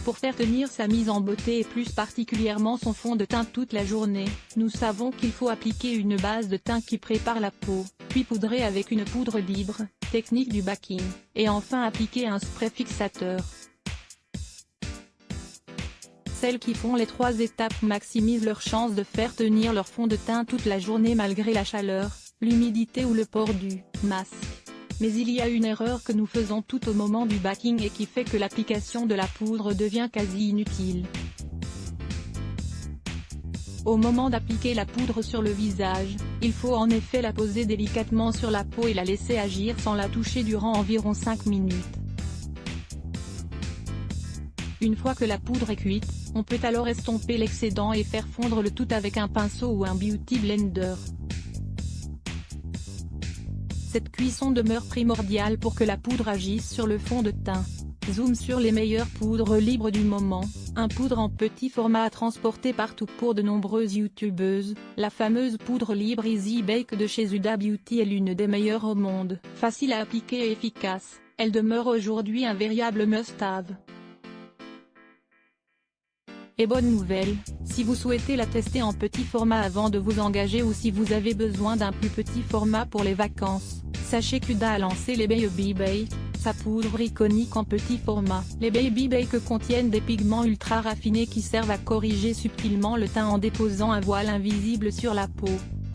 Pour faire tenir sa mise en beauté et plus particulièrement son fond de teint toute la journée, nous savons qu'il faut appliquer une base de teint qui prépare la peau, puis poudrer avec une poudre libre, technique du backing, et enfin appliquer un spray fixateur. Celles qui font les 3 étapes maximisent leurs chances de faire tenir leur fond de teint toute la journée malgré la chaleur, l'humidité ou le port du masque. Mais il y a une erreur que nous faisons tout au moment du backing et qui fait que l'application de la poudre devient quasi inutile. Au moment d'appliquer la poudre sur le visage, il faut en effet la poser délicatement sur la peau et la laisser agir sans la toucher durant environ 5 minutes. Une fois que la poudre est cuite, on peut alors estomper l'excédent et faire fondre le tout avec un pinceau ou un beauty blender. Cette cuisson demeure primordiale pour que la poudre agisse sur le fond de teint. Zoom sur les meilleures poudres libres du moment, un poudre en petit format à transporter partout pour de nombreuses youtubeuses. La fameuse poudre libre Easy Bake de chez Huda Beauty est l'une des meilleures au monde. Facile à appliquer et efficace, elle demeure aujourd'hui un véritable must-have. Et bonne nouvelle, si vous souhaitez la tester en petit format avant de vous engager ou si vous avez besoin d'un plus petit format pour les vacances, sachez qu'Huda a lancé les Baby Bake, sa poudre iconique en petit format. Les Baby Bake contiennent des pigments ultra raffinés qui servent à corriger subtilement le teint en déposant un voile invisible sur la peau.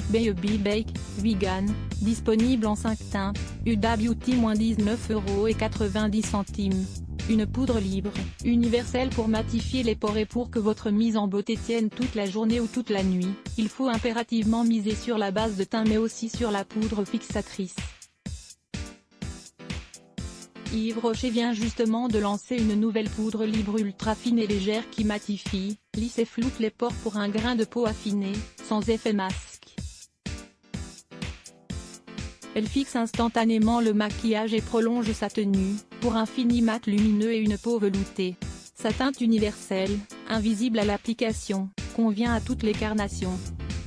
Baby Bake, vegan, disponible en 5 teintes, Huda Beauty -19,90 €. Une poudre libre, universelle pour matifier les pores et pour que votre mise en beauté tienne toute la journée ou toute la nuit, il faut impérativement miser sur la base de teint mais aussi sur la poudre fixatrice. Yves Rocher vient justement de lancer une nouvelle poudre libre ultra fine et légère qui matifie, lisse et floute les pores pour un grain de peau affiné, sans effet masque. Elle fixe instantanément le maquillage et prolonge sa tenue, pour un fini mat lumineux et une peau veloutée. Sa teinte universelle, invisible à l'application, convient à toutes les carnations.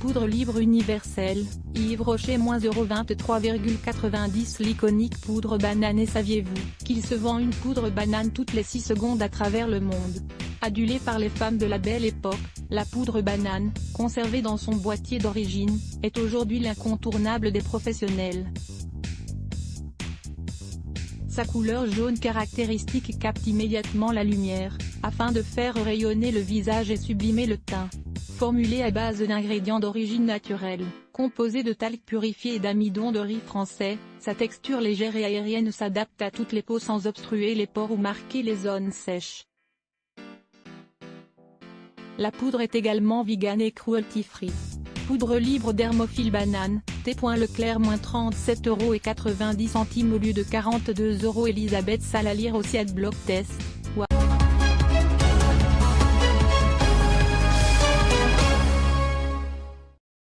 Poudre libre universelle, Yves Rocher -23,90 €. L'iconique poudre banane. Et saviez-vous qu'il se vend une poudre banane toutes les 6 secondes à travers le monde? Adulée par les femmes de la belle époque, la poudre banane, conservée dans son boîtier d'origine, est aujourd'hui l'incontournable des professionnels. Sa couleur jaune caractéristique capte immédiatement la lumière, afin de faire rayonner le visage et sublimer le teint. Formulée à base d'ingrédients d'origine naturelle, composée de talc purifié et d'amidon de riz français, sa texture légère et aérienne s'adapte à toutes les peaux sans obstruer les pores ou marquer les zones sèches. La poudre est également vegan et cruelty-free. Poudre libre Dermophile banane, T.Leclerc -37,90 € au lieu de 42 €. Elisabeth Salalière aussi Adblock Test,